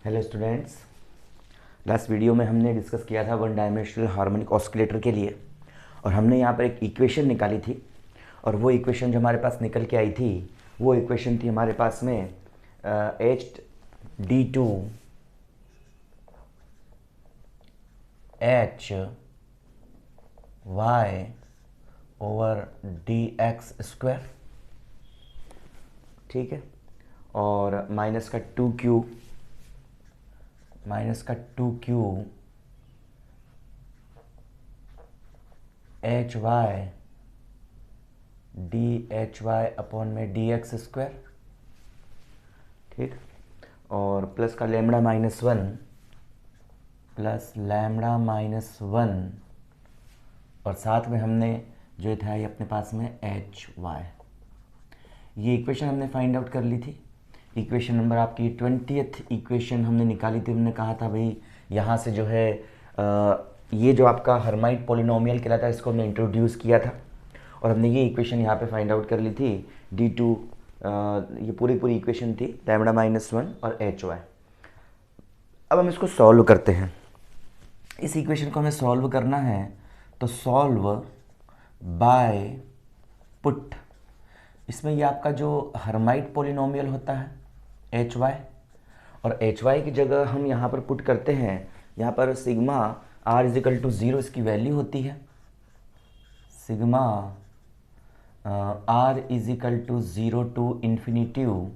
Hello students, last video में हमने discuss किया था वन डायमेंशनल हार्मोनिक ऑसिलेटर के लिए और हमने यहाँ पर एक इक्वेशन निकाली थी। और वो इक्वेशन जो हमारे पास निकल के आई थी वो इक्वेशन थी हमारे पास में H D two H Y over D X square, ठीक है। और माइनस का two Q H Y D H Y upon में डी एक्स स्क्वायर, ठीक। और प्लस का लैम्बडा माइनस वन और साथ में हमने जो था ये अपने पास में एच वाई। ये इक्वेशन हमने फाइंड आउट कर ली थी। इक्वेशन नंबर आपकी 20th इक्वेशन हमने निकाली थी। हमने कहा था भाई यहाँ से जो है ये जो आपका हर्माइट पॉलिनोमियल कहलाता है इसको हमने इंट्रोड्यूस किया था और हमने ये इक्वेशन यहाँ पे फाइंड आउट कर ली थी। D2 ये पूरी इक्वेशन थी लैम्बडा माइनस वन और एच वाई। अब हम इसको सॉल्व करते हैं। इस इक्वेशन को हमें सॉल्व करना है तो सॉल्व बाय पुट। इसमें ये आपका जो हर्माइट पॉलिनोमियल होता है एच वाई और एच वाई की जगह हम यहाँ पर पुट करते हैं। यहाँ पर sigma R is equal to zero इसकी वैल्यू होती है। Sigma R is equal to zero to infinitive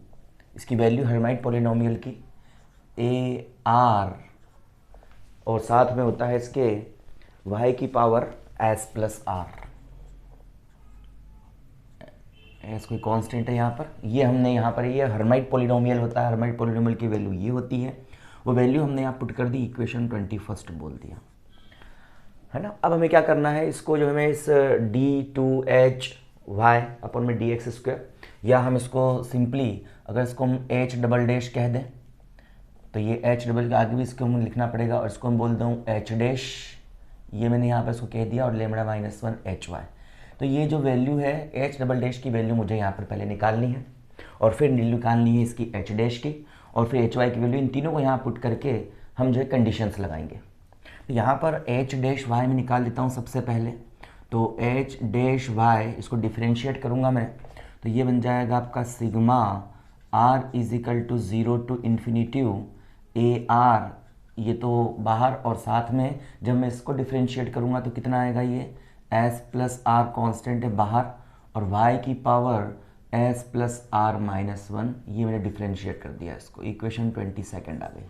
इसकी वैल्यू हर्माइट पॉलिनोमियल की ए आर और साथ में होता है इसके वाई की power S plus R. S कोई कांस्टेंट है यहाँ पर, ये हमने यहाँ पर ये हर्माइट पॉलिनोमियल होता है। हर्माइट पॉलिनोमियल की वैल्यू ये होती है, वो वैल्यू हमने यहाँ पुट कर दी, इक्वेशन 21 बोल दिया है ना। अब हमें क्या करना है, इसको जो हमें इस D2H y अपन में dx स्क्वायर, या हम इसको सिंपली अगर इसको हम H डबल डैश कह दें तो ये H डबल के आगे भी इसको हमें लिखना पड़ेगा और इसको हम बोल दूँ H डैश, ये मैंने यहाँ पर इसको कह दिया, और lambda minus one H Y. तो ये जो वैल्यू है H डबल डैश की वैल्यू मुझे यहाँ पर पहले निकालनी है और फिर निकालनी है इसकी H डैश की और फिर एच वाई की वैल्यू। इन तीनों को यहाँ पुट करके हम जो है कंडीशंस लगाएंगे। तो यहाँ पर H डैश वाई में निकाल देता हूँ सबसे पहले। तो H डैश वाई इसको डिफ्रेंशिएट करूँगा मैं तो ये बन जाएगा आपका sigma R is equal to zero to infinitive A are, ये तो बाहर, और साथ में जब मैं इसको डिफ्रेंशिएट करूँगा तो कितना आएगा, ये एस प्लस आर कॉन्स्टेंट है बाहर, और वाई की power S plus are minus one, ये मैंने डिफ्रेंशिएट कर दिया इसको। इक्वेशन 22 आ गई।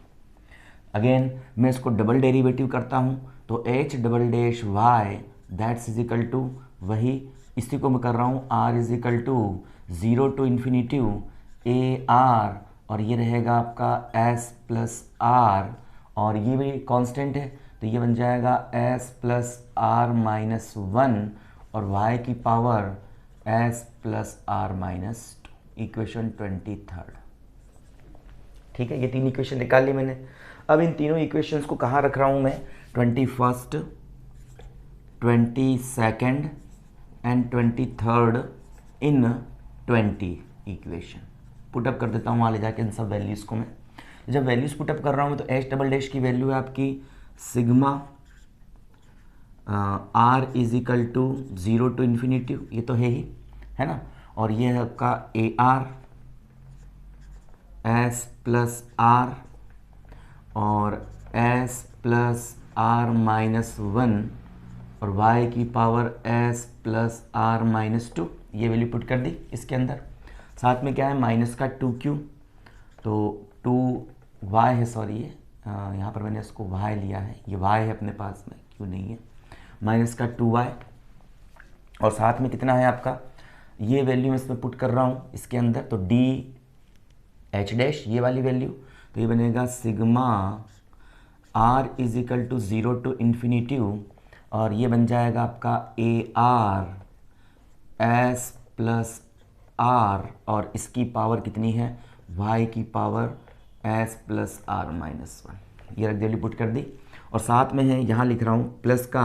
अगेन मैं इसको डबल डेरिवेटिव करता हूँ तो H double dash Y that's is equal to वही, इसी को मैं कर रहा हूँ R is equal to zero to infinitive A are, और ये रहेगा आपका एस प्लस आर, और ये भी कांस्टेंट है तो ये बन जाएगा S plus are minus one और वाई की power S plus are minus two. Equation 23, ठीक है। ये तीन इक्वेशन निकाल ली मैंने। अब इन तीनों इक्वेशंस को कहाँ रख रहा हूँ मैं, 21, 22 एंड 23 इन 20 इक्वेशन पुटअप कर देता हूँ वहाँ ले जाके इन सब वैल्यूज़ को मैं। जब वैल्यूज़ पुटअप कर रहा हूँ तो एच डबल डैश की वैल्यू है आपकी sigma R is equal to zero to infinitive, ये तो है ही, है ना। और ये है आपका A R S plus are और s plus are minus one और वाई की power S plus are minus two, ये वैल्यू पुट कर दी इसके अंदर। साथ में क्या है, माइनस का टू क्यू, तो टू वाई है, सॉरी ये यहाँ पर मैंने इसको वाई लिया है, ये वाई है अपने पास में, क्यों नहीं है, माइनस का टू वाई, और साथ में कितना है आपका, ये वैल्यू मैं इसमें पुट कर रहा हूँ इसके अंदर, तो डी एच डैश ये वाली वैल्यू, तो ये बनेगा sigma R is equal to zero to infinitive, और ये बन जाएगा आपका A R S plus are, और इसकी पावर कितनी है, वाई की power S plus are minus one, ये रख वैल्यू पुट कर दी। और साथ में है यहाँ लिख रहा हूँ प्लस का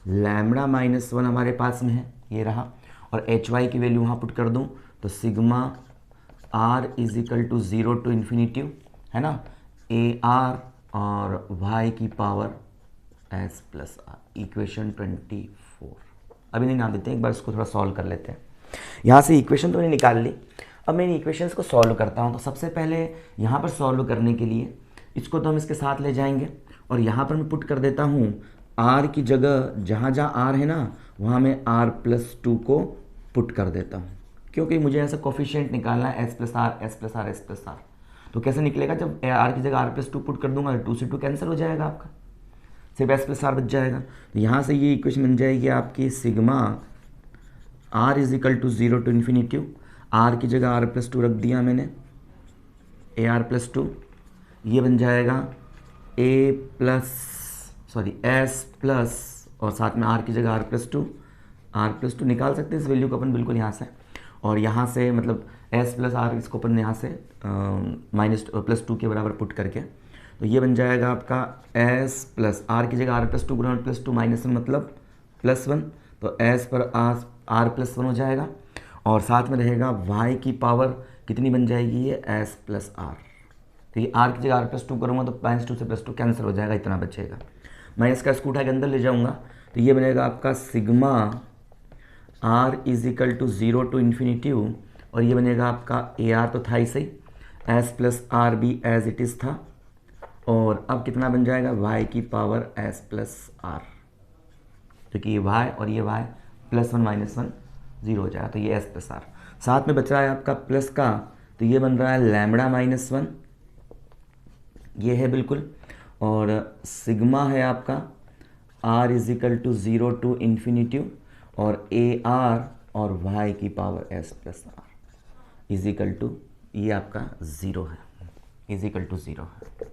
लैम्बडा माइनस वन हमारे पास में है, ये रहा, और एच वाई की वैल्यू वहाँ पुट कर दूँ तो sigma R is equal to zero to infinitive, है ना, ए आर और वाई की power S plus R, equation 24। अभी नहीं नाम देते हैं, एक बार इसको थोड़ा सॉल्व कर लेते हैं। यहाँ से इक्वेशन तो मैंने निकाल ली, अब मैं इन इक्वेशंस को सॉल्व करता हूँ। तो सबसे पहले यहाँ पर सॉल्व करने के लिए इसको तो हम इसके साथ ले जाएंगे और यहाँ पर मैं पुट कर देता हूँ आर की जगह, जहाँ जहाँ आर है ना वहाँ मैं आर प्लस 2 को पुट कर देता हूँ, क्योंकि मुझे ऐसा कोफिशिएंट निकालना है S plus R S plus R S plus R. तो कैसे निकलेगा, जब आर की जगह आर प्लस 2 पुट कर दूंगा तो 2 से 2 कैंसिल हो जाएगा, आपका सिर्फ एस प्लस आर बच जाएगा। तो यहाँ से ये इक्वेशन बन जाएगी आपकी sigma R is equal to 0 to infinity, R की जगह आर प्लस 2 रख दिया मैंने, ए आर प्लस 2, ये बन जाएगा ए प्लस एस प्लस और साथ में आर की जगह आर प्लस टू निकाल सकते हैं इस वैल्यू को अपन बिल्कुल यहाँ से, और यहाँ से मतलब एस प्लस आर इसको अपन यहाँ से माइनस प्लस 2 के बराबर पुट करके, तो ये बन जाएगा आपका एस प्लस आर की जगह आर प्लस 2 गुणा प्लस 2 माइनस 1 मतलब प्लस 1, तो एस पर आर प्लस 1 हो जाएगा और साथ में रहेगा y की पावर कितनी बन जाएगी, ये एस प्लस आर। तो ये आर की जगह आर प्लस 2 करूँगा तो -2 से +2 कैंसिल हो जाएगा, इतना बचेगा। मैं इसका इसको उठा के अंदर ले जाऊँगा तो ये बनेगा आपका sigma R is equal to 0 to infinity, और ये बनेगा आपका ए आर तो था ही सही, एस प्लस आर भी एज इट इज़ था, और अब कितना बन जाएगा y की पावर एस प्लस आर, क्योंकि ये y और ये y +1 -1 0 हो जाएगा, तो ये एस प्लस आर। साथ में बच रहा है आपका प्लस का, तो ये बन रहा है लैम्बडा -1, ये है बिल्कुल, और सिग्मा है आपका r is equal to 0 to infinity, और ए आर और y की power S plus R is equal to, ये आपका 0 है, इज इक्वल टू 0 है।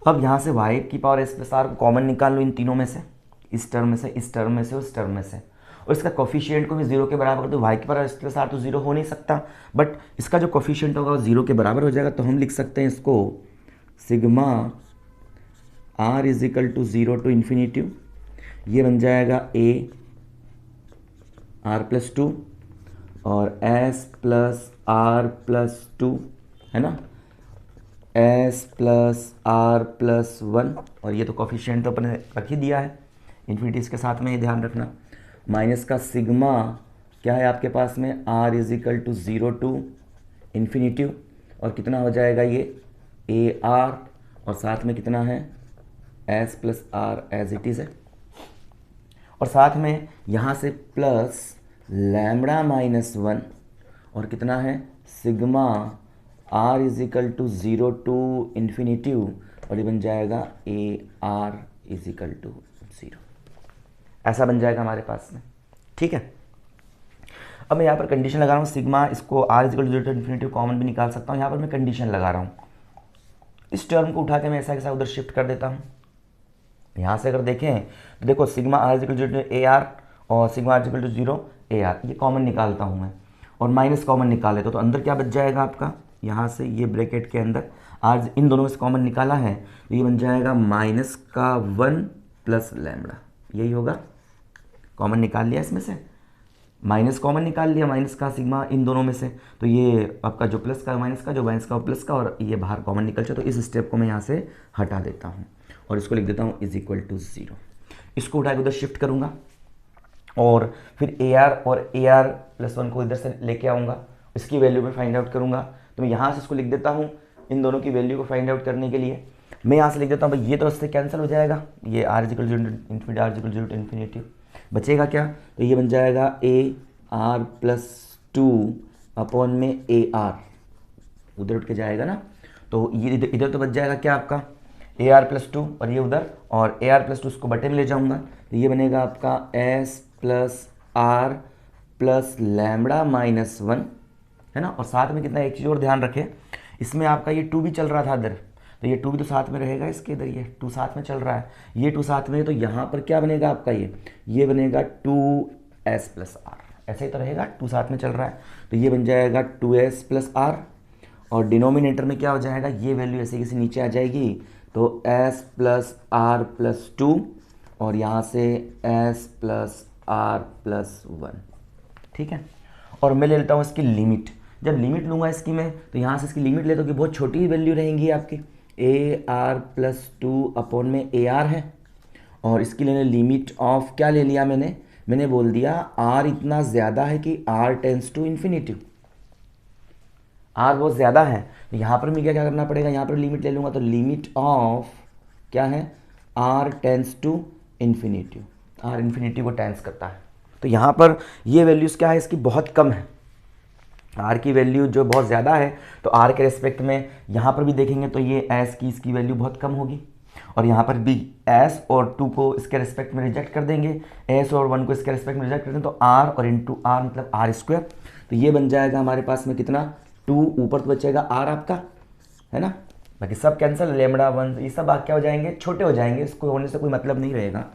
अब यहाँ से y की पावर एस प्लस आर को कॉमन निकाल लो इन तीनों में से, इस टर्म में से, इस टर्म में से और इस टर्म में से, और इसका कोफिशिएंट को भी 0 के बराबर कर दो। y की पावर एस प्लस आर तो 0 हो नहीं सकता, बट इसका जो कोफिशिएंट होगा वो 0 के बराबर हो जाएगा, तो हम लिख सकते हैं इसको sigma r is equal to 0 to infinity, ये बन जाएगा a r प्लस 2 और s प्लस r प्लस 2 है ना, s प्लस r प्लस 1, और ये तो कोफिशिएंट तो अपने रख ही दिया है इन्फिनिटीज़ के साथ में, ये ध्यान रखना। माइनस का सिग्मा क्या है आपके पास में, r is equal to 0 to infinity, और कितना हो जाएगा ये ए आर, और साथ में कितना है s plus R as it is है, और साथ में यहाँ से प्लस लैम्बडा -1, और कितना है sigma r is equal to 0 to infinity, और ये बन जाएगा A R is equal to 0, ऐसा बन जाएगा हमारे पास में। ठीक है, अब मैं यहाँ पर कंडीशन लगा रहा हूँ सिग्मा, इसको r is equal to 0 to infinity common भी निकाल सकता हूँ, यहाँ पर मैं कंडीशन लगा रहा हूँ, इस टर्म को उठा के मैं ऐसा कैसा उधर शिफ्ट कर देता हूँ। यहाँ से अगर देखें तो देखो sigma r is equal to 0 a are और sigma r is equal to 0 a are, ये कॉमन निकालता हूँ मैं, और माइनस कॉमन निकाल लेता हूँ, तो अंदर क्या बच जाएगा आपका, यहाँ से ये ब्रैकेट के अंदर r इन दोनों में से कॉमन निकाला है, तो ये बन जाएगा माइनस का 1 प्लस लैम्बडा, यही होगा, कॉमन निकाल लिया इसमें से, माइनस कॉमन निकाल लिया माइनस का सिग्मा इन दोनों में से, तो ये आपका जो प्लस का माइनस का, जो माइनस का प्लस का, और ये बाहर कॉमन निकल जाए, तो इस स्टेप को मैं यहाँ से हटा देता हूँ और इसको लिख देता हूँ इज इक्वल टू 0। इसको उठा के उधर शिफ्ट करूँगा और फिर ए आर और ए आर प्लस 1 को इधर से लेके आऊँगा, इसकी वैल्यू में फाइंड आउट करूँगा, तो मैं यहाँ से इसको लिख देता हूँ इन दोनों की वैल्यू को फाइंड आउट करने के लिए। मैं यहाँ से लिख देता हूँ भाई ये तो इससे कैंसिल हो जाएगा, ये R is equal to infinity, R is equal to infinity, बचेगा क्या, तो ये बन जाएगा ए आर प्लस 2 अपॉन में ए आर, उधर उठ के जाएगा ना, तो ये इधर तो बच जाएगा क्या आपका ए आर प्लस 2 और ये उधर, और ए आर प्लस 2 उसको बटे में ले जाऊंगा, तो ये बनेगा आपका S plus R plus lambda -1 है ना, और साथ में कितना, एक चीज़ और ध्यान रखें, इसमें आपका ये 2 भी चल रहा था इधर, तो ये 2 भी तो साथ में रहेगा इसके, इधर ये 2 साथ में चल रहा है, ये 2 साथ में है, तो यहाँ पर क्या बनेगा आपका, ये बनेगा 2s प्लस आर, ऐसे ही तो रहेगा, 2 साथ में चल रहा है, तो ये बन जाएगा 2s प्लस आर, और डिनोमिनेटर में क्या हो जाएगा, ये वैल्यू ऐसे कैसे नीचे आ जाएगी, तो s प्लस आर प्लस 2 और यहाँ से s प्लस आर प्लस 1, ठीक है। और मैं ले लेता हूँ इसकी लिमिट, जब लिमिट लूँगा इसकी मैं, तो यहाँ से इसकी लिमिट लेता हूँ कि बहुत छोटी ही वैल्यू रहेंगी आपकी, ए आर प्लस 2 अपॉन में ए आर है, और इसकी लेने लिमिट ऑफ क्या ले लिया मैंने बोल दिया आर इतना ज़्यादा है कि R tends to infinity, R बहुत ज़्यादा है। तो यहाँ पर मुझे क्या करना पड़ेगा, यहाँ पर लिमिट ले लूँगा, तो लिमिट ऑफ क्या है, R tends to infinity, R infinity को टेंस करता है। तो यहाँ पर ये वैल्यूज़ क्या है, इसकी बहुत कम है, आर की वैल्यू जो बहुत ज़्यादा है, तो आर के रेस्पेक्ट में यहाँ पर भी देखेंगे तो ये एस की इसकी वैल्यू बहुत कम होगी, और यहाँ पर भी एस और 2 को इसके रेस्पेक्ट में रिजेक्ट कर देंगे, एस और 1 को इसके रेस्पेक्ट में रिजेक्ट कर देंगे, तो आर और इंटू आर मतलब आर स्क्वायर। तो ये बन जाएगा हमारे पास में कितना, 2 ऊपर तो बचेगा आर आपका, है ना, बाकी सब कैंसिल, लेमड़ा 1 ये सब क्या हो जाएंगे, छोटे हो जाएंगे, इसको होने से कोई मतलब नहीं रहेगा,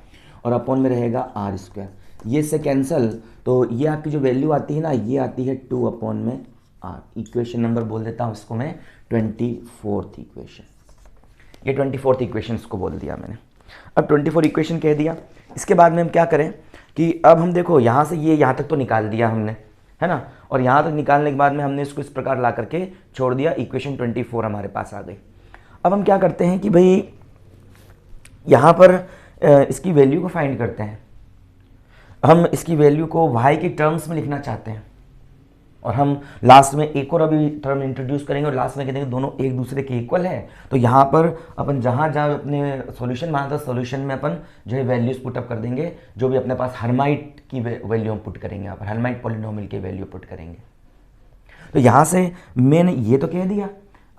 और अपॉन में रहेगा आर स्क्वायर, ये से कैंसिल। तो ये आपकी जो वैल्यू आती है ना, ये आती है 2 अपॉन में आर। इक्वेशन नंबर बोल देता हूँ इसको मैं 24th इक्वेशन, ये 24th इक्वेशन इसको बोल दिया मैंने। अब 24 इक्वेशन कह दिया, इसके बाद में हम क्या करें कि अब हम देखो यहाँ से ये यहाँ तक तो निकाल दिया हमने, है ना, और यहाँ तक निकालने के बाद में हमने इसको इस प्रकार ला करके छोड़ दिया, इक्वेशन 24 हमारे पास आ गई। अब हम क्या करते हैं कि भाई यहाँ पर इसकी वैल्यू को फाइंड करते हैं, हम इसकी वैल्यू को y के टर्म्स में लिखना चाहते हैं, और हम लास्ट में एक और अभी टर्म इंट्रोड्यूस करेंगे, और लास्ट में कह देंगे दोनों एक दूसरे के इक्वल है। तो यहाँ पर अपन जहाँ जहाँ अपने सॉल्यूशन माना था, सॉल्यूशन में अपन जो है वैल्यूज पुटअप कर देंगे, जो भी अपने पास हर्माइट की वैल्यू हम पुट करेंगे, यहाँ पर हर्माइट पॉलिनोमियल की वैल्यू पुट करेंगे। तो यहाँ से मैंने ये तो कह दिया,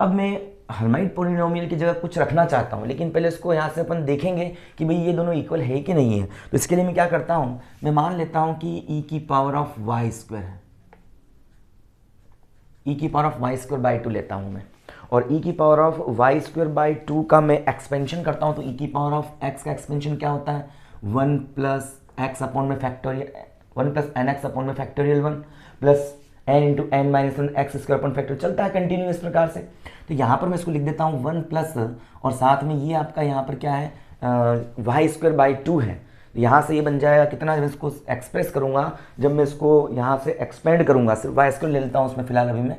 अब मैं हर्माइट पॉलिनोमियल की जगह कुछ रखना चाहता हूँ, लेकिन पहले इसको यहाँ से अपन देखेंगे कि भाई ये दोनों इक्वल है कि नहीं है। तो इसके लिए मैं क्या करता हूँ, मैं मान लेता हूँ कि e की पावर ऑफ वाई स्क्वायर है, e की power of y square by 2 लेता हूँ मैं, और e की power of y square by 2 का मैं एक्सपेंशन करता हूँ। तो e की पावर ऑफ x का एक्सपेंशन क्या होता है, 1 प्लस एक्स अपॉन में factorial 1 plus n x upon में factorial 1 plus n into n minus 1 x square upon factorial, चलता है कंटिन्यू इस प्रकार से। तो यहाँ पर मैं इसको लिख देता हूँ 1 प्लस, और साथ में ये आपका यहाँ पर क्या है, वाई स्क्वायर बाई 2 है। यहाँ से ये बन जाएगा कितना, जब इसको एक्सप्रेस करूँगा, जब मैं इसको यहाँ से एक्सपेंड करूँगा, सिर्फ वाई स्क्वायर ले लेता हूँ उसमें फिलहाल अभी मैं,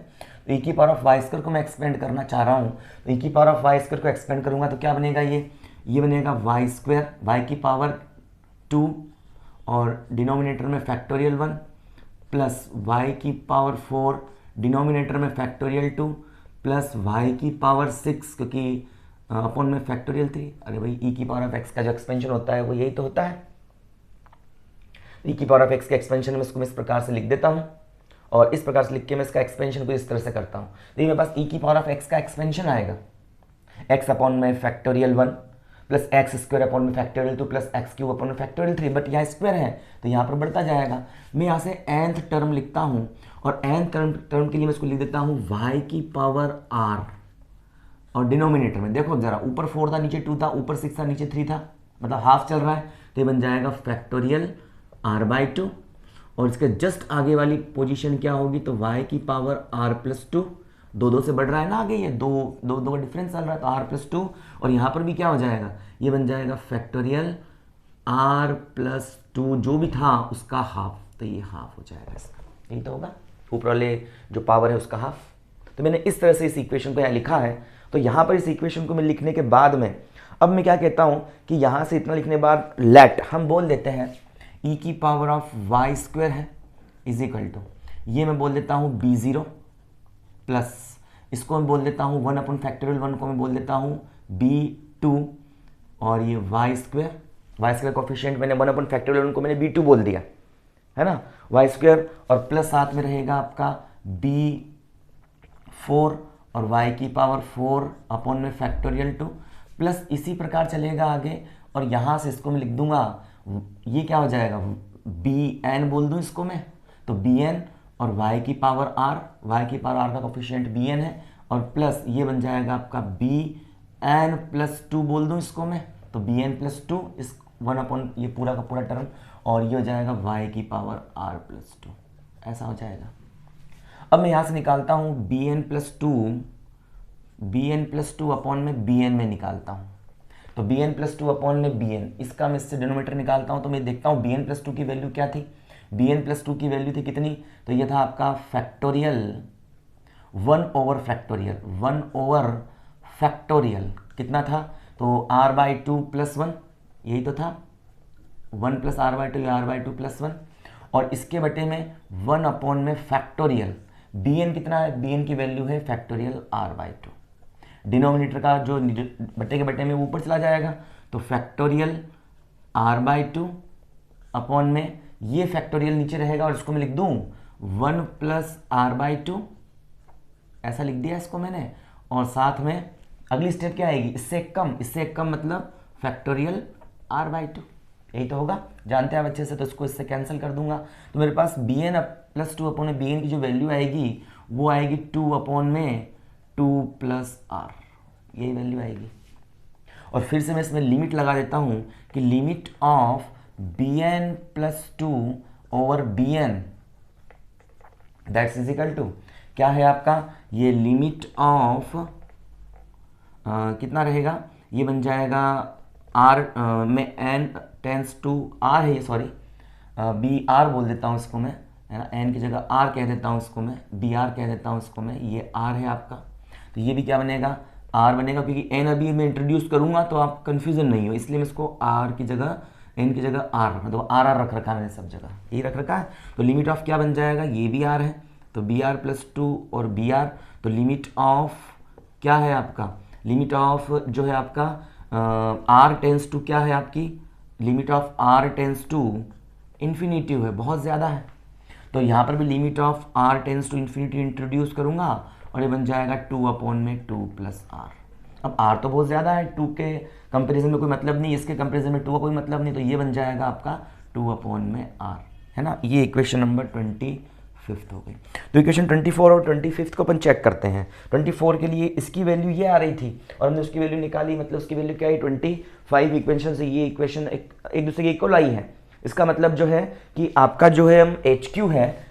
तो e की पावर ऑफ वाई स्क्वायर को मैं एक्सपेंड करना चाह रहा हूँ। तो e की पावर ऑफ वाई स्क्वायर को एक्सपेंड करूँगा तो क्या बनेगा, ये बनेगा वाई स्क्वायर, वाई की पावर 2 और डिनोमिनेटर में फैक्टोरियल 1 प्लस वाई की पावर 4 डिनोमिनेटर में फैक्टोरियल 2 प्लस वाई की पावर 6 क्योंकि अपॉन में फैक्टोरियल 3। अरे भाई e की पावर ऑफ x का जो एक्सपेंशन होता है वो यही तो होता है। e की पावर ऑफ x के एक्सपेंशन में इसको मैं इस प्रकार से लिख देता हूँ, और इस प्रकार से लिख के मैं इसका एक्सपेंशन को इस तरह से करता हूँ। देखिए मेरे पास e की पावर ऑफ x का एक्सपेंशन आएगा x अपॉन में factorial 1 plus x square upon में factorial 2 plus x cube upon में फैक्टोरियल 3, बट यहाँ स्क्वायर है तो यहाँ पर बढ़ता जाएगा। मैं यहाँ से nth टर्म लिखता हूँ, और nth टर्म के लिए मैं इसको लिख देता हूँ y की पावर r, और डिनोमिनेटर में देखो जरा, ऊपर 4 था नीचे 2 था, ऊपर 6 था नीचे 3 था, मतलब हाफ चल रहा है, तो ये बन जाएगा फैक्टोरियल r/2, और इसके जस्ट आगे वाली पोजीशन क्या होगी, तो y की पावर r+2, 2 से बढ़ रहा है ना आगे, ये दो का डिफरेंस चल रहा है, तो r+2, और यहाँ पर भी क्या हो जाएगा, ये बन जाएगा फैक्टोरियल r+2, जो भी था उसका हाफ, तो ये हाफ हो जाएगा इसका, यही तो होगा, ऊपर वाले जो पावर है उसका हाफ। तो मैंने इस तरह से इस इक्वेशन को यहाँ लिखा है। तो यहाँ पर इस इक्वेशन को मैं लिखने के बाद में अब मैं क्या कहता हूँ कि यहाँ से इतना लिखने के बाद लेट हम बोल देते हैं e की पावर ऑफ वाई स्क्वायर है इज इक्वल टू, ये मैं बोल देता हूँ b0 प्लस इसको मैं बोल देता हूँ 1 अपॉन फैक्टोरियल 1 को मैं बोल देता हूँ b2, और ये वाई स्क्वायर कोफिशिएंट मैंने 1 अपॉन फैक्टोरियल 1 को मैंने b2 बोल दिया, है ना, वाई स्क्वायर, और प्लस साथ में रहेगा आपका b4 और y की पावर 4 अपॉन में फैक्टोरियल 2 प्लस इसी प्रकार चलेगा आगे, और यहाँ से इसको मैं लिख दूंगा, ये क्या हो जाएगा bn बोल दूँ इसको मैं, तो bn और y की पावर r का कोफिशिएंट bn है, और प्लस ये बन जाएगा आपका bn+2 बोल दूँ इसको मैं, तो bn+2 इस 1 अपॉन ये पूरा का पूरा टर्म, और ये हो जाएगा y की पावर r+2, ऐसा हो जाएगा। अब मैं यहाँ से निकालता हूँ bn+2 अपॉन में bn में निकालता हूँ, तो bn+2 अपॉन में bn, इसका मैं इससे डिनोमिनेटर निकालता हूँ, तो मैं देखता हूँ bn+2 की वैल्यू क्या थी, bn+2 की वैल्यू थी कितनी, तो ये था आपका फैक्टोरियल 1 ओवर फैक्टोरियल कितना था, तो r/2 + 1, यही तो था 1 + r/2 या r/2 + 1, और इसके बटे में 1 में फैक्टोरियल bn कितना है, bn की वैल्यू है फैक्टोरियल r/2। डिनोमिनेटर का जो बटे के बटे में ऊपर चला जाएगा, तो फैक्टोरियल r/2 अपॉन में ये फैक्टोरियल नीचे रहेगा, और इसको मैं लिख दूं 1 + r/2, ऐसा लिख दिया इसको मैंने। और साथ में अगली स्टेप क्या आएगी, इससे एक कम मतलब फैक्टोरियल r/2, यही तो होगा, जानते हैं आप अच्छे से, तो इसको इससे कैंसिल कर दूंगा। तो मेरे पास bn + 2 अपॉन में bn की जो वैल्यू आएगी वो आएगी 2 अपॉन में 2 + r, यही वैल्यू आएगी। और फिर से मैं इसमें लिमिट लगा देता हूं कि limit of bn + 2 over bn that's is equal to क्या है आपका, ये लिमिट ऑफ कितना रहेगा, ये बन जाएगा r में n टेंस टू r है, ये सॉरी br बोल देता हूँ इसको मैं, है ना, n की जगह r कह देता हूँ इसको मैं, br कह देता हूँ इसको मैं, ये r है आपका। तो ये भी क्या बनेगा, r बनेगा, क्योंकि n अभी मैं इंट्रोड्यूस करूँगा तो आप कन्फ्यूजन नहीं हो, इसलिए मैं इसको r की जगह n की जगह r मतलब r रख रखा है मैंने सब जगह, यही रख रखा है। तो लिमिट ऑफ क्या बन जाएगा, ये भी r है, तो br + 2 और br, तो लिमिट ऑफ क्या है आपका, लिमिट ऑफ जो है आपका r टेंस टू क्या है आपकी, limit of r tends to infinity है, बहुत ज़्यादा है। तो यहाँ पर भी limit of r tends to infinity introduce करूँगा, और ये बन जाएगा 2 अपॉन में 2 + r। अब r तो बहुत ज़्यादा है, 2 के कंपेरिजन में कोई मतलब नहीं, इसके कंपेरिजन में 2 का कोई मतलब नहीं, तो ये बन जाएगा आपका 2 अपॉन में r, है ना। ये इक्वेशन नंबर 25 हो गई। तो इक्वेशन 24 और 25 को अपन चेक करते हैं। 24 के लिए इसकी वैल्यू ये आ रही थी और हमने उसकी वैल्यू निकाली, मतलब उसकी वैल्यू क्या है 25 इक्वेशन से ये इक्वेशन एक दूसरे के इक्वल आई है। इसका मतलब जो है कि आपका जो है हम HQ है,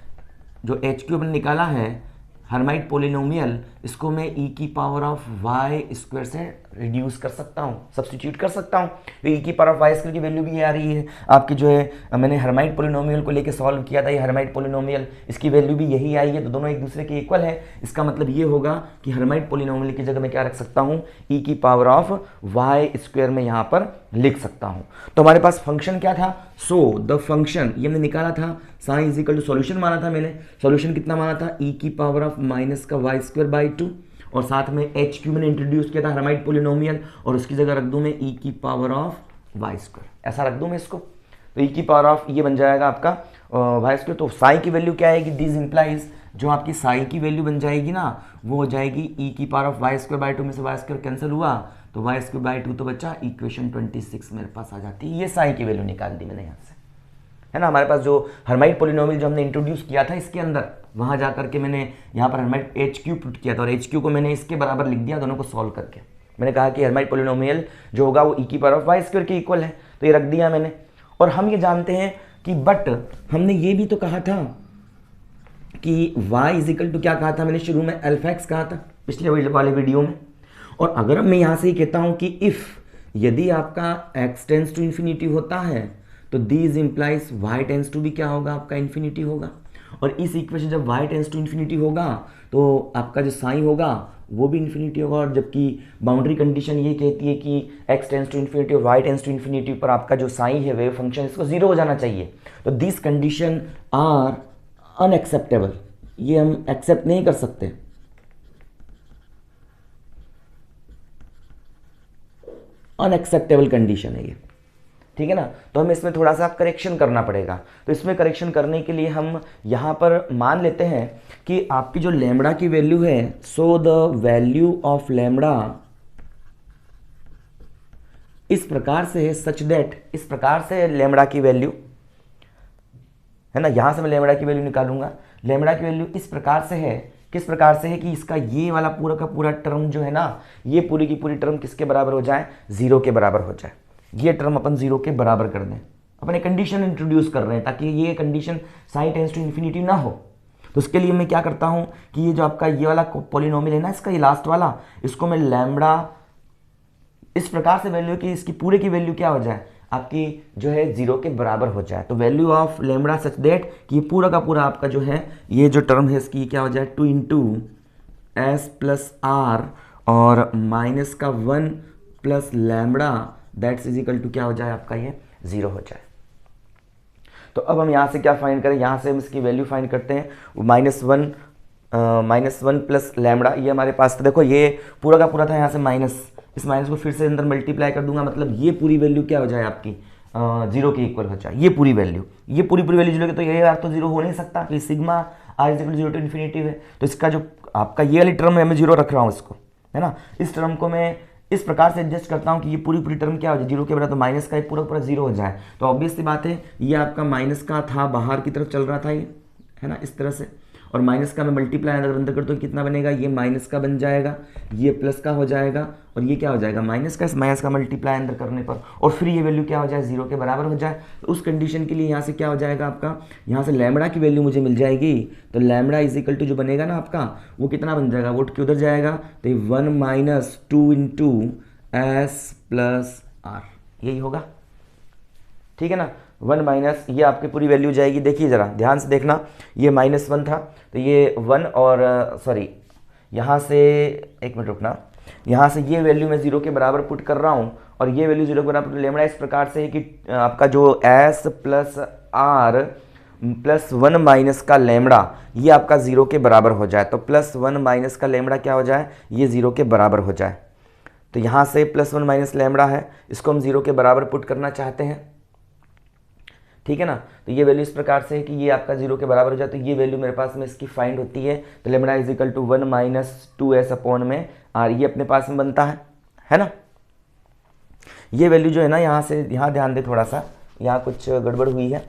जो HQ हमने निकाला है हर्माइट पोलिनोमियल, इसको मैं e⁻y² से रिड्यूस कर सकता हूँ, सब्स्टिट्यूट कर सकता हूँ। तो e⁻y² की वैल्यू भी ये आ रही है आपकी, जो है मैंने हर्माइट पोलिनोमियल को लेके सॉल्व किया था, ये हर्माइट पोलिनोमियल, इसकी वैल्यू भी यही आई है, तो दोनों एक दूसरे के इक्वल है। इसका मतलब ये होगा कि हर्माइट पोलिनोमियल की जगह मैं क्या रख सकता हूँ, e⁻y² में यहाँ पर लिख सकता हूँ। तो हमारे पास फंक्शन क्या था, सो द फंक्शन ये हमने निकाला था, साइन इजिकल टू सॉल्यूशन माना था मैंने, सॉल्यूशन कितना माना था e⁻⁻² और साथ में HQ मैंने इंट्रोड्यूस किया था हर्माइट पोलिनोमियल, और उसकी जगह रख दूं मैं e⁻y², ऐसा रख दूं मैं इसको। तो ये बन जाएगा आपका y²। तो साई की वैल्यू क्या आएगी, दिस इंप्लाइज जो आपकी साई की वैल्यू बन जाएगी ना, वो हो जाएगी e⁻y²/2 में से y² कैंसिल हुआ, तो y²/2 तो बचा, इक्वेशन 26 मेरे पास आ जाती है। ये साई की वैल्यू निकाल दी मैंने यहाँ से, है ना। हमारे पास जो हर्माइट पोलिनोमियल जो हमने इंट्रोड्यूस किया था इसके अंदर, वहाँ जा करके मैंने यहाँ पर हर्माइट HQ पुट किया था, और HQ को मैंने इसके बराबर लिख दिया दोनों को सॉल्व करके। मैंने कहा कि हर्माइट पोलिनोमियल जो होगा वो e⁻y² के इक्वल है, तो ये रख दिया मैंने। और हम ये जानते हैं कि बट हमने ये भी तो कहा था कि y इजिकल टू क्या कहा था मैंने शुरू में, अल्फा x कहा था पिछले वाले वीडियो में। और अगर मैं यहाँ से ही कहता हूँ कि इफ़ यदि आपका x टेंस टू इन्फिनिटी होता है तो this implies y tends to भी क्या होगा आपका इन्फिनिटी होगा। और इस इक्वेशन जब y टेंस टू इन्फिनिटी होगा तो आपका जो साइन होगा वो भी इन्फिनिटी होगा, और जबकि बाउंड्री कंडीशन ये कहती है कि x टेंस टू इन्फिनिटी और y टेंस टू इन्फिनिटी पर आपका जो साइन है वेव फंक्शन इसको 0 हो जाना चाहिए। तो दिस कंडीशन आर अनएक्सेप्टेबल, ये हम एक्सेप्ट नहीं कर सकते। अनएक्सेप्टेबल कंडीशन है ये, ठीक है ना। तो हमें इसमें थोड़ा सा करेक्शन करना पड़ेगा। तो इसमें करेक्शन करने के लिए हम यहाँ पर मान लेते हैं कि आपकी जो लैम्बडा की वैल्यू है, so the value of lambda इस प्रकार से है, सच दैट, इस प्रकार से लैम्बडा की वैल्यू है ना, यहाँ से मैं लैम्बडा की वैल्यू निकालूंगा। लैम्बडा की वैल्यू इस प्रकार से है, किस प्रकार से है कि इसका ये वाला पूरा का पूरा टर्म जो है ना, ये पूरी की पूरी टर्म किसके बराबर हो जाए, 0 के बराबर हो जाए। ये टर्म अपन 0 के बराबर कर दें, अपन एक कंडीशन इंट्रोड्यूस कर रहे हैं ताकि ये condition sign tends to infinity ना हो। तो उसके लिए मैं क्या करता हूँ कि ये जो आपका ये वाला पॉलिनोमियल है ना, इसका ये लास्ट वाला, इसको मैं लैम्बडा इस प्रकार से वैल्यू कि इसकी पूरे की वैल्यू क्या हो जाए आपकी जो है 0 के बराबर हो जाए। तो value of lambda such that कि ये पूरा का पूरा आपका जो है ये जो टर्म है इसकी क्या हो जाए 2 × s + r और माइनस का 1 plus lambda that's is equal to क्या हो जाए आपका, ये 0 हो जाए। तो अब हम यहाँ से क्या फाइंड करें, यहाँ से हम इसकी वैल्यू फाइंड करते हैं। -1 प्लस लैम्बडा ये हमारे पास था, देखो ये पूरा का पूरा था यहाँ से माइनस, इस माइनस को फिर से अंदर मल्टीप्लाई कर दूंगा, मतलब ये पूरी वैल्यू क्या हो जाए आपकी 0 के इक्वल हो जाए। ये पूरी वैल्यू वैल्यू जुड़ेगी तो ये यार तो 0 हो नहीं सकता, कि sigma r equal 0 to infinity है। तो इसका जो आपका ये वाली टर्म है मैं 0 रख रहा हूँ इसको, है ना। इस टर्म को मैं इस प्रकार से एडजस्ट करता हूँ कि ये पूरी टर्म क्या हो जाए 0 के बराबर, तो माइनस का एक पूरा 0 हो जाए। तो ऑब्वियस सी बात है ये आपका माइनस का था, बाहर की तरफ चल रहा था ये, है ना, इस तरह से। और माइनस का मैं मल्टीप्लाई अंदर कर तो कितना बनेगा, ये माइनस का बन जाएगा, ये प्लस का हो जाएगा, और ये क्या हो जाएगा माइनस का, इस माइनस का मल्टीप्लाई अंदर करने पर, और फिर ये वैल्यू क्या हो जाए 0 के बराबर हो जाए। तो उस कंडीशन के लिए यहाँ से क्या हो जाएगा आपका, यहाँ से लैम्बडा की वैल्यू मुझे मिल जाएगी। तो लैम्बडा इज इक्वल टू जो बनेगा ना आपका, वो कितना बन जाएगा, वो उधर जाएगा, तो 1 - 2 इंटू एस प्लस आर, यही होगा, ठीक है ना। 1 माइनस ये आपकी पूरी वैल्यू जाएगी, देखिए ज़रा ध्यान से देखना, ये -1 था तो ये 1, और सॉरी यहाँ से एक मिनट रुकना, यहाँ से ये वैल्यू मैं 0 के बराबर पुट कर रहा हूँ, और ये वैल्यू 0 के बराबर लेमड़ा इस प्रकार से है कि आपका जो S plus R plus 1 minus का लेमड़ा ये आपका 0 के बराबर हो जाए। तो +1 माइनस का लेमड़ा क्या हो जाए, ये 0 के बराबर हो जाए। तो यहाँ से +1 माइनस लेमड़ा है, इसको हम 0 के बराबर पुट करना चाहते हैं, ठीक है ना। तो ये वैल्यू इस प्रकार से है कि ये आपका 0 के बराबर हो जाए, तो ये वैल्यू मेरे पास में इसकी फाइंड होती है। तो lambda is equal to 1 - 2s upon में आर, ये अपने पास में बनता है ना। ये वैल्यू जो है ना, यहाँ से यहाँ ध्यान दे थोड़ा सा, यहाँ कुछ गड़बड़ हुई है।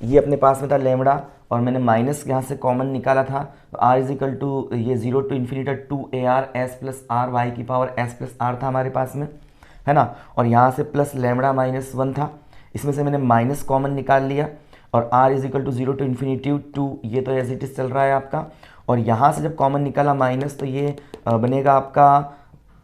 ये अपने पास में था लेमड़ा, और मैंने माइनस यहाँ से कॉमन निकाला था, तो r इज इक्वल टू ये 0 to infinity 2ar s plus R Y की पावर s प्लस आर था हमारे पास में, है ना। और यहाँ से प्लस लेमड़ा -1 था, इसमें से मैंने माइनस कॉमन निकाल लिया, और r is equal to 0 to infinity 2, ये तो एज इट इज चल रहा है आपका। और यहाँ से जब कॉमन निकाला माइनस, तो ये बनेगा आपका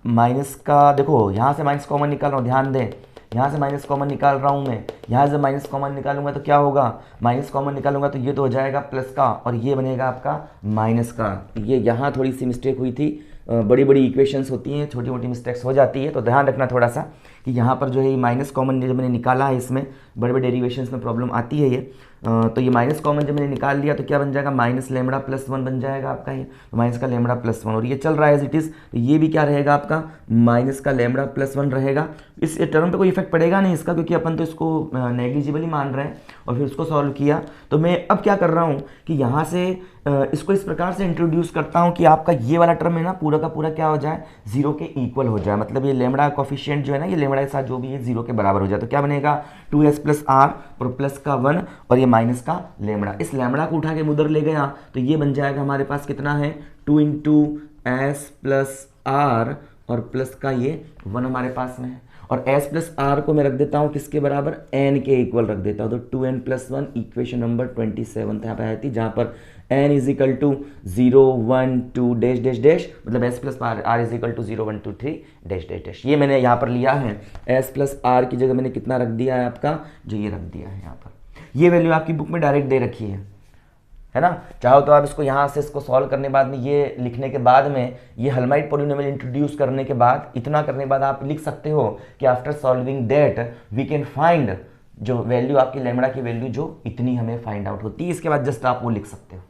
माइनस का, देखो यहाँ से माइनस कॉमन निकाल रहा हूँ, ध्यान दें, यहाँ से माइनस कॉमन निकाल रहा हूँ मैं, यहाँ से माइनस कॉमन निकालूंगा तो क्या होगा, माइनस कॉमन निकालूंगा तो ये तो हो जाएगा प्लस का, और ये बनेगा आपका माइनस का। ये यहाँ थोड़ी सी मिस्टेक हुई थी, बड़ी बड़ी इक्वेशंस होती हैं, छोटी मोटी मिस्टेक्स हो जाती है, तो ध्यान रखना थोड़ा सा कि यहाँ पर जो है ये माइनस कॉमन जब मैंने निकाला है, इसमें बड़े बड़े डेरिवेशंस में प्रॉब्लम आती है ये। तो ये माइनस कॉमन जब मैंने निकाल लिया तो क्या बन जाएगा, माइनस लेमड़ा प्लस 1 बन जाएगा आपका ये, तो माइनस का लेमड़ा प्लस 1, और ये चल रहा है एज इट इज़, तो ये भी क्या रहेगा आपका माइनस का लेमड़ा प्लस 1 रहेगा। इस टर्म पे कोई इफेक्ट पड़ेगा नहीं इसका, क्योंकि अपन तो इसको नेग्लिजिबल ही मान रहे हैं, और फिर उसको सॉल्व किया। तो मैं अब क्या कर रहा हूँ कि यहाँ से इसको इस प्रकार से इंट्रोड्यूस करता हूँ कि आपका ये वाला टर्म है ना, पूरा का पूरा क्या हो जाए 0 के इक्वल हो जाए, मतलब ये लेमड़ा कोफिशिएंट जो है ना, ये लेमड़ा के साथ जो भी है 0 के बराबर हो जाए। तो क्या बनेगा 2s प्लस आर और प्लस का 1 और ये माइनस का लेमड़ा, इस लेमड़ा को उठा के उधर ले गया तो ये बन जाएगा हमारे पास कितना है 2 इंटू एस प्लस आर और प्लस का ये 1 हमारे पास में है। और s प्लस आर को मैं रख देता हूँ किसके बराबर, n के इक्वल रख देता हूँ। तो 2n प्लस 1 इक्वेशन नंबर 27 यहाँ पे आई थी, जहाँ पर n is equal to 0 1 2 dash dash dash, मतलब s plus R is equal to 0 1 2 3 dash dash dash. ये मैंने यहाँ पर लिया है, s प्लस आर की जगह मैंने कितना रख दिया है आपका, जो ये रख दिया है यहाँ पर। ये वैल्यू आपकी बुक में डायरेक्ट दे रखी है ना। चाहो तो आप इसको यहाँ से इसको सॉल्व करने बाद में, ये लिखने के बाद में, ये हर्माइट पॉलिनोमियल इंट्रोड्यूस करने के बाद, इतना करने के बाद आप लिख सकते हो कि after solving that we can find जो वैल्यू आपकी लेमड़ा की वैल्यू जो इतनी हमें फाइंड आउट होती है, इसके बाद जस्ट आप वो लिख सकते हो,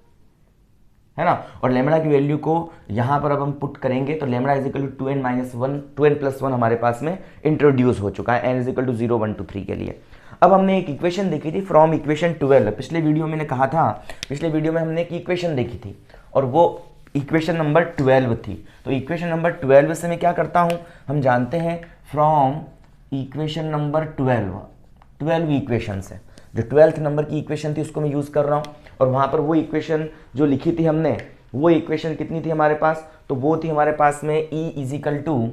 है ना। और लेमड़ा की वैल्यू को यहाँ पर अब हम पुट करेंगे तो lambda is equal to 2n plus 1 हमारे पास में इंट्रोड्यूस हो चुका है, n इज इक्वल टू 0 1 2 3 के लिए। अब हमने एक इक्वेशन देखी थी फ्रॉम इक्वेशन 12, पिछले वीडियो में मैंने कहा था, पिछले वीडियो में हमने एक इक्वेशन देखी थी और वो इक्वेशन नंबर 12 थी। तो इक्वेशन नंबर 12 से मैं क्या करता हूँ, हम जानते हैं फ्रॉम इक्वेशन नंबर 12 इक्वेशन से, जो 12th नंबर की इक्वेशन थी उसको मैं यूज़ कर रहा हूँ। और वहाँ पर वो इक्वेशन जो लिखी थी हमने, वो इक्वेशन कितनी थी हमारे पास, तो वो थी हमारे पास में E इज इक्वल टू,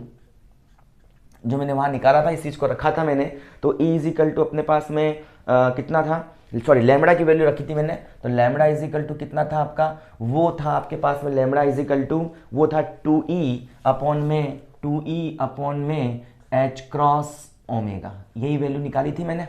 जो मैंने वहाँ निकाला था, इस चीज़ को रखा था मैंने, तो E इज इक्वल टू अपने पास में कितना था, सॉरी लेमड़ा की वैल्यू रखी थी मैंने, तो लेमड़ा इज इक्वल टू कितना था आपका, वो था आपके पास में लेमड़ा इज इक्वल टू, वो था 2E अपॉन में H क्रॉस ओमेगा, यही वैल्यू निकाली थी मैंने।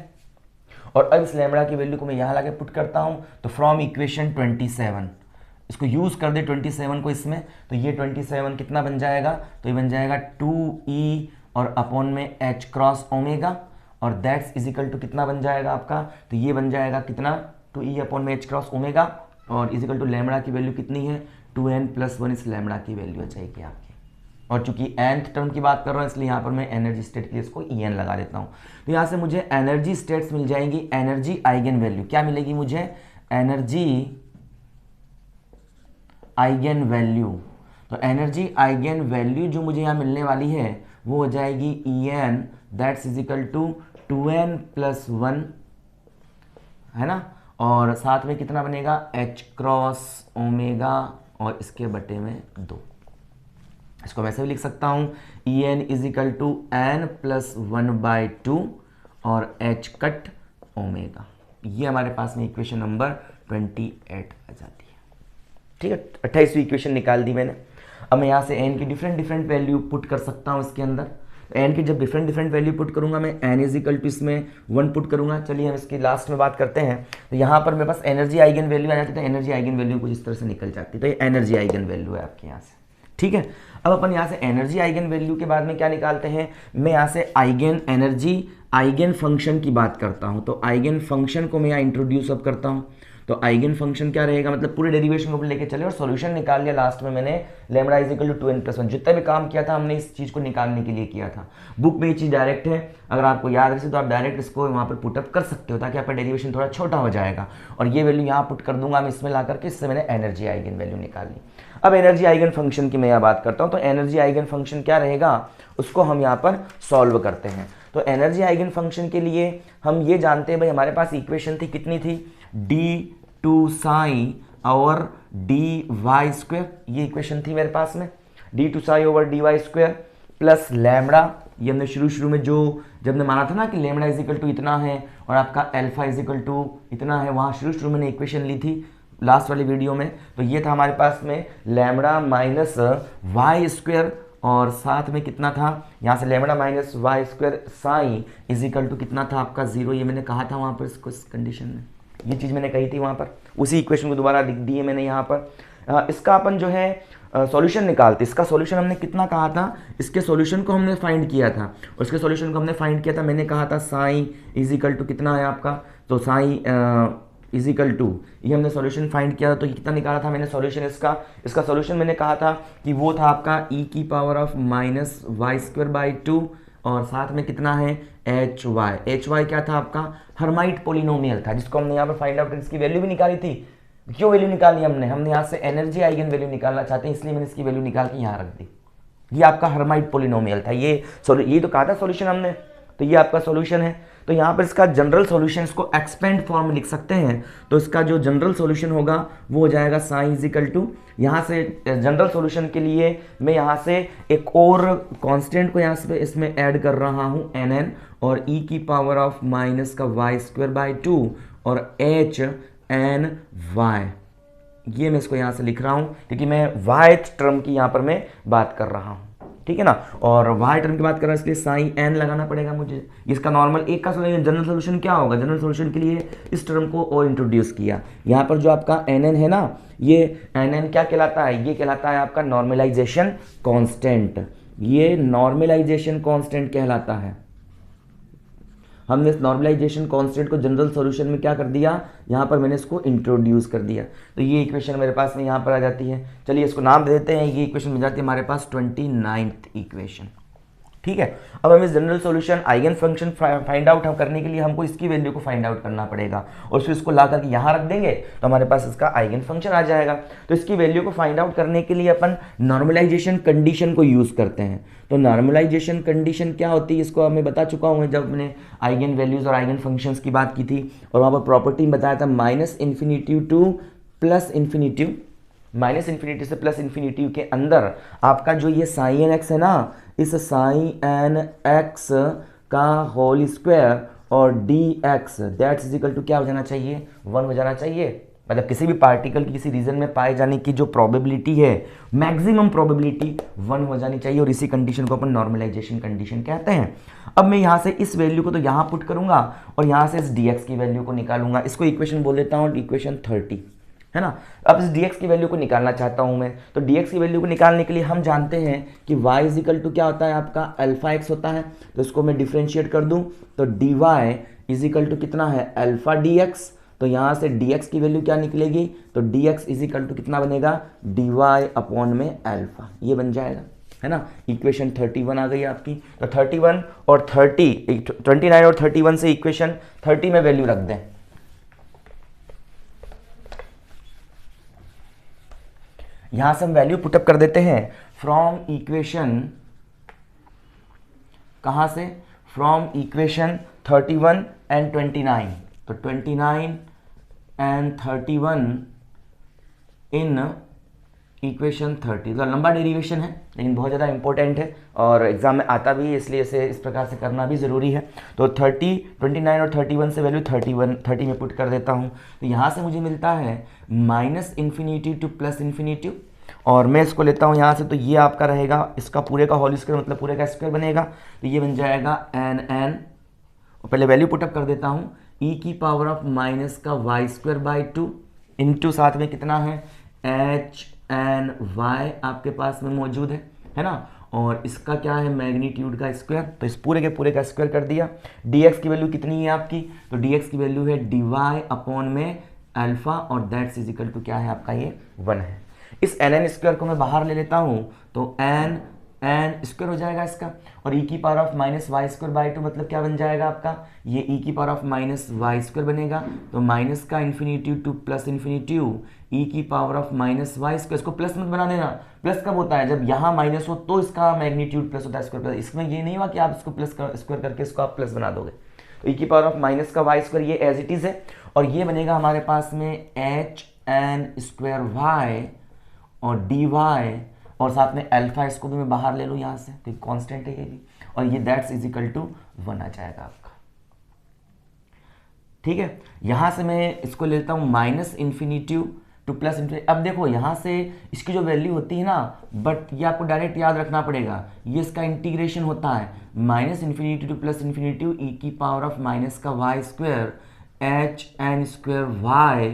और अब इस लेमड़ा की वैल्यू को मैं यहाँ लाके पुट करता हूँ, तो फ्रॉम इक्वेशन 27 इसको यूज़ कर दे 27 को इसमें, तो ये 27 कितना बन जाएगा, तो ये बन जाएगा 2E और अपॉन में H क्रॉस ओमेगा, और दैट्स इज इक्वल टू कितना बन जाएगा आपका, तो ये बन जाएगा कितना 2E अपॉन में H क्रॉस ओमेगा, और इज इक्वल टू लैम्बडा की वैल्यू कितनी है 2n+1, इस लैम्बडा की वैल्यू आ जाएगी आपकी। और चूंकि nth टर्म की बात कर रहा हूँ इसलिए यहाँ पर मैं एनर्जी स्टेट के लिए इसको En लगा देता हूँ। तो यहाँ से मुझे एनर्जी स्टेट्स मिल जाएंगी, एनर्जी आइगन वैल्यू क्या मिलेगी मुझे, एनर्जी आइगन वैल्यू। तो एनर्जी आइगन वैल्यू जो मुझे यहाँ मिलने वाली है वो हो जाएगी En that's is equal to 2n+1, है ना, और साथ में कितना बनेगा H क्रॉस ओमेगा और इसके बटे में 2। इसको वैसे भी लिख सकता हूँ En is equal to n+1/2 और H कट ओमेगा। ये हमारे पास में इक्वेशन नंबर 28 आ जाती है। ठीक है, 28वीं इक्वेशन निकाल दी मैंने। अब मैं यहाँ से n की डिफरेंट वैल्यू पुट कर सकता हूँ इसके अंदर। तो n की जब डिफरेंट वैल्यू पुट करूंगा मैं n इज इक्वल टू इसमें 1 पुट करूंगा। चलिए हम इसकी लास्ट में बात करते हैं। तो यहाँ पर मेरे पास एनर्जी आइगन वैल्यू आ जाती है, तो एनर्जी आइगन वैल्यू कुछ इस तरह से निकल जाती है। तो ये एनर्जी आइगन वैल्यू है आपके यहाँ से। ठीक है, अब अपन यहाँ से एनर्जी आइगन वैल्यू के बाद में क्या निकालते हैं, मैं यहाँ से आइगन एनर्जी आइगन फंक्शन की बात करता हूँ। तो आइगन फंक्शन को मैं यहाँ इंट्रोड्यूस अप करता हूँ। तो आइगन फंक्शन क्या रहेगा, मतलब पूरे डेरिवेशन को लेके चले और सॉल्यूशन निकाल लिया। लास्ट में मैंने lambda is equal to 2n+1, जितना भी काम किया था हमने इस चीज़ को निकालने के लिए किया था। बुक में ये चीज़ डायरेक्ट है, अगर आपको याद रहे तो आप डायरेक्ट इसको वहाँ पर पुटअप कर सकते हो ताकि आपका डेरिवेशन थोड़ा छोटा हो जाएगा। और ये वैल्यू यहाँ पुट कर दूंगा मैं इसमें ला करके, इससे मैंने एनर्जी आइगन वैल्यू निकाली। अब एनर्जी आइगन फंक्शन की मैं यहाँ बात करता हूँ। तो एनर्जी आइगन फंक्शन क्या रहेगा उसको हम यहाँ पर सॉल्व करते हैं। तो एनर्जी आइगन फंक्शन के लिए हम ये जानते हैं भाई, हमारे पास इक्वेशन थी कितनी थी, d2 साई और dy², ये इक्वेशन थी मेरे पास में, d2 Sai over dy² plus lambda. ये हमने शुरू में जो जब ने माना था ना कि लैम्बडा इज इक्वल टू इतना है और आपका अल्फा इज इक्वल टू इतना है, वहाँ शुरू में इक्वेशन ली थी लास्ट वाली वीडियो में। तो ये था हमारे पास में लैम्बडा माइनस y² और साथ में कितना था यहाँ से lambda minus y² psi is equal to कितना था आपका 0। ये मैंने कहा था वहाँ पर इसको इस कंडीशन में, ये चीज़ मैंने कही थी वहाँ पर, उसी इक्वेशन को दोबारा लिख दी है मैंने यहाँ पर। इसका अपन जो है सॉल्यूशन निकालते, इसका सॉल्यूशन हमने कितना कहा था, इसके सॉल्यूशन को हमने फाइंड किया था और इसके सॉल्यूशन को हमने फाइंड किया था, मैंने कहा था साई इज इक्वल टू कितना है आपका, तो साई इज इक्वल टू, ये हमने सॉल्यूशन फाइंड किया था। तो ये कितना निकाला था मैंने सॉल्यूशन इसका सॉल्यूशन मैंने कहा था कि वो था आपका e⁻⁻² और साथ में कितना है hy क्या था आपका, हर्माइट पोलिनोमियल था, जिसको हमने यहाँ पर फाइंड आउट इसकी वैल्यू भी निकाली थी। क्यों वैल्यू निकाली हमने यहाँ से एनर्जी आइगन वैल्यू निकालना चाहते हैं, इसलिए मैंने इसकी वैल्यू निकाल के यहाँ रख दी। ये आपका हर्माइट पोलिनोमियल था, ये तो कहा था सॉल्यूशन हमने, तो ये आपका सॉल्यूशन है। तो यहाँ पर इसका जनरल सॉल्यूशन, इसको एक्सपेंड फॉर्म में लिख सकते हैं। तो इसका जो जनरल सॉल्यूशन होगा वो हो जाएगा साई इज इक्वल टू, यहाँ से जनरल सॉल्यूशन के लिए मैं यहाँ से एक और कांस्टेंट को यहाँ से इसमें ऐड कर रहा हूँ nn और e⁻⁻² और hny, ये मैं इसको यहाँ से लिख रहा हूँ क्योंकि मैं वाइथ टर्म की यहाँ पर मैं बात कर रहा हूँ। ठीक है ना, और वाई टर्म की बात कर रहा है इसलिए साई n लगाना पड़ेगा मुझे। इसका नॉर्मल एक का जनरल सॉल्यूशन क्या होगा, जनरल सॉल्यूशन के लिए इस टर्म को और इंट्रोड्यूस किया। यहाँ पर जो आपका nn है ना, ये nn क्या कहलाता है, ये कहलाता है आपका नॉर्मलाइजेशन कांस्टेंट। ये नॉर्मलाइजेशन कांस्टेंट कहलाता है। हमने इस नॉर्मलाइजेशन कांस्टेंट को जनरल सॉल्यूशन में क्या कर दिया, यहाँ पर मैंने इसको इंट्रोड्यूस कर दिया। तो ये इक्वेशन मेरे पास में यहाँ पर आ जाती है। चलिए इसको नाम दे देते हैं, ये इक्वेशन मिल जाती है हमारे पास 29th इक्वेशन। ठीक है, अब हमें general solution eigen function find out करने के लिए हमको इसकी वैल्यू को फाइंड आउट करना पड़ेगा और फिर इसको ला करके यहाँ रख देंगे तो हमारे पास इसका आइगन फंक्शन आ जाएगा। तो इसकी वैल्यू को फाइंड आउट करने के लिए अपन नॉर्मलाइजेशन कंडीशन को यूज़ करते हैं। तो नॉर्मलाइजेशन कंडीशन क्या होती है, इसको मैं बता चुका हूँ जब मैंने आइगन वैल्यूज़ और आइगन फंक्शंस की बात की थी, और वहाँ पर प्रॉपर्टी बताया था -∞ टू +∞, -∞ से +∞ के अंदर आपका जो ये sin x है ना, इस sin x का होल स्क्वायर और dx that's is equal to क्या हो जाना चाहिए, 1 हो जाना चाहिए। मतलब किसी भी पार्टिकल की किसी रीजन में पाए जाने की जो प्रोबेबिलिटी है, मैक्सिमम प्रोबेबिलिटी 1 हो जानी चाहिए, और इसी कंडीशन को अपन नॉर्मलाइजेशन कंडीशन कहते हैं। अब मैं यहाँ से इस वैल्यू को तो यहाँ पुट करूंगा और यहाँ से इस dx की वैल्यू को निकालूंगा। इसको इक्वेशन बोल देता हूँ इक्वेशन 30। है ना। अब इस dx की वैल्यू को निकालना चाहता हूं मैं, तो dx की वैल्यू को निकालने के लिए हम जानते हैं कि y इजिकल टू क्या होता है आपका अल्फा x होता है। तो इसको मैं डिफ्रेंशिएट कर दूं तो dy इजिकल टू कितना है अल्फा dx। तो यहाँ से dx की वैल्यू क्या निकलेगी, तो dx इजिकल टू कितना बनेगा dy अपॉन में अल्फा, ये बन जाएगा, है ना। इक्वेशन 31 आ गई आपकी। तो 31 और 29 और 31 से इक्वेशन 30 में वैल्यू रख दें। यहां से हम वैल्यू पुटअप कर देते हैं फ्रॉम इक्वेशन, कहां से, फ्रॉम इक्वेशन 31 एंड 29। तो 29 एंड 31 इन इक्वेशन 30। तो लंबा डेरिवेशन है लेकिन बहुत ज़्यादा इंपॉर्टेंट है और एग्जाम में आता भी है, इसलिए इसे इस प्रकार से करना भी ज़रूरी है। तो 30, 29 और 31 से वैल्यू 30 में पुट कर देता हूँ। तो यहाँ से मुझे मिलता है -∞ टू +∞, और मैं इसको लेता हूँ यहाँ से, तो ये आपका रहेगा इसका पूरे का होल स्क्वायर, मतलब पूरे का स्क्वायर बनेगा। तो ये बन जाएगा n, और पहले वैल्यू पुटअप कर देता हूँ, e की पावर ऑफ माइनस का y² इंटू साथ में कितना है h n y आपके पास में मौजूद है ना। और इसका क्या है मैग्नीट्यूड का स्क्वायर, तो इस पूरे के पूरे का स्क्वायर कर दिया। dx की वैल्यू कितनी है आपकी, तो dx की वैल्यू है dy अपॉन में अल्फा, और दैट्स इजिकल टू क्या है आपका ये 1 है। इस n स्क्वायर को मैं बाहर ले लेता हूँ तो n स्क्वायर हो जाएगा इसका, और e की पावर ऑफ -y² मतलब क्या बन जाएगा आपका, ये e की पावर ऑफ -y² बनेगा। तो माइनस का infinity two plus infinity e की पावर ऑफ -y²। इसको प्लस मत बना देना, प्लस कब होता है जब यहाँ माइनस हो तो इसका मैग्नीट्यूड प्लस होता है स्क्वायर प्लस। इसमें ये नहीं हुआ कि आप इसको प्लस स्क्वायर करके इसको आप प्लस बना दोगे। तो e की पावर ऑफ माइनस का y² ये एज इट इज है, और ये बनेगा हमारे पास में hn² y और dy, और साथ में अल्फा, इसको भी मैं बाहर ले लूँ यहाँ से, तो कांस्टेंट है ये भी, और ये दैट्स इजिकल टू 1 आ जाएगा आपका। ठीक है, यहाँ से मैं इसको लेता हूँ -∞ टू +∞। अब देखो यहाँ से इसकी जो वैल्यू होती है ना, बट ये आपको डायरेक्ट याद रखना पड़ेगा, ये इसका इंटीग्रेशन होता है -∞ टू +∞ e की पावर ऑफ माइनस का y² hn² y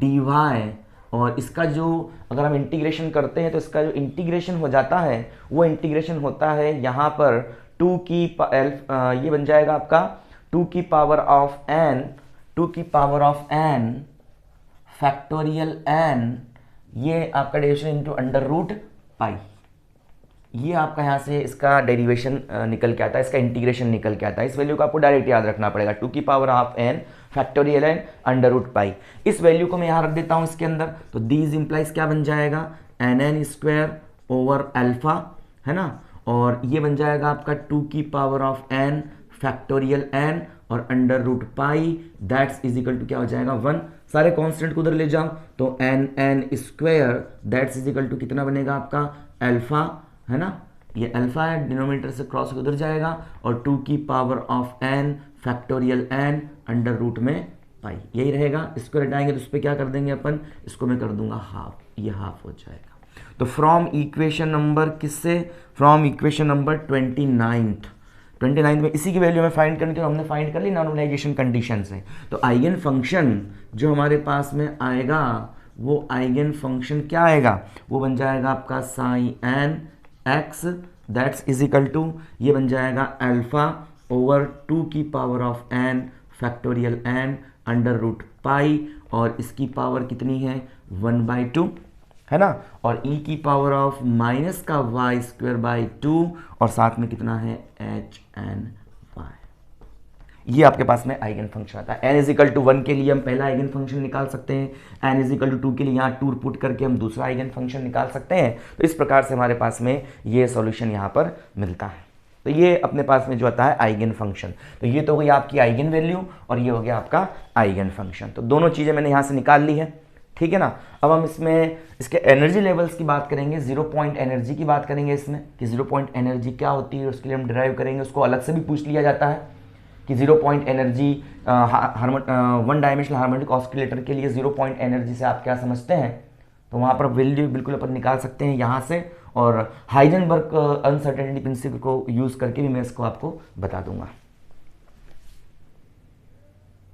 dy, और इसका जो अगर हम इंटीग्रेशन करते हैं तो इसका जो इंटीग्रेशन हो जाता है वो इंटीग्रेशन होता है यहाँ पर 2 की ये बन जाएगा आपका 2 की power of n factorial n, ये आपका डेरिवेशन इंटू √π। ये आपका यहाँ से इसका डेरिवेशन निकल के आता है, इसका इंटीग्रेशन निकल के आता है। इस वैल्यू को आपको डायरेक्ट याद रखना पड़ेगा, 2 की power of n factorial n √π। इस वैल्यू को मैं यहाँ रख देता हूँ इसके अंदर, तो दीज इंप्लाइज क्या बन जाएगा nn² ओवर अल्फा, है ना, और ये बन जाएगा आपका 2 की power of n factorial n और √π, दैट्स इजिकल टू क्या हो जाएगा 1। सारे कांस्टेंट को उधर ले जाओ तो nn² दैट्स इजिकल टू कितना बनेगा आपका अल्फा, है ना, ये अल्फा है, डिनोमिनेटर से क्रॉस उधर जाएगा, और 2 की power of n factorial n √π, यही रहेगा। इसको हटाएंगे तो उस पर क्या कर देंगे अपन, इसको मैं कर दूंगा हाफ, ये हाफ हो जाएगा। तो फ्रॉम इक्वेशन नंबर किससे, फ्रॉम इक्वेशन नंबर 29 में इसी की वैल्यू हमें फाइंड करनी थी, हमने फाइंड कर ली नॉर्मलाइजेशन कंडीशन से। तो आइगन फंक्शन जो हमारे पास में आएगा वो आइगन फंक्शन क्या आएगा, वो बन जाएगा आपका sin x, that's is equal to ये बन जाएगा अल्फा ओवर 2 की power of n factorial n √π, और इसकी पावर कितनी है 1/2, है ना, और e की पावर ऑफ माइनस का y²/2, और साथ में कितना है hn y। ये आपके पास में आइगन फंक्शन आता है। n इजिकल टू 1 के लिए हम पहला आइगन फंक्शन निकाल सकते हैं, n इजिकल टू 2 के लिए यहाँ 2 पुट करके हम दूसरा आइगन फंक्शन निकाल सकते हैं। तो इस प्रकार से हमारे पास में ये सॉल्यूशन यहाँ पर मिलता है। तो ये अपने पास में जो आता है आइगन फंक्शन, तो ये तो हो गई आपकी आइगन वैल्यू और ये हो गया आपका आइगन फंक्शन। तो दोनों चीज़ें मैंने यहाँ से निकाल ली है, ठीक है ना। अब हम इसमें इसके एनर्जी लेवल्स की बात करेंगे, 0 पॉइंट एनर्जी की बात करेंगे इसमें कि 0 पॉइंट एनर्जी क्या होती है, उसके लिए हम डिराइव करेंगे। उसको अलग से भी पूछ लिया जाता है कि 0 point energy 1 dimensional harmonic oscillator के लिए 0 पॉइंट एनर्जी से आप क्या समझते हैं, तो वहाँ पर वैल्यू बिल्कुल अपन निकाल सकते हैं यहाँ से, और हाइजेनबर्ग अनसर्टेनिटी प्रिंसिपल को यूज़ करके भी मैं इसको आपको बता दूंगा।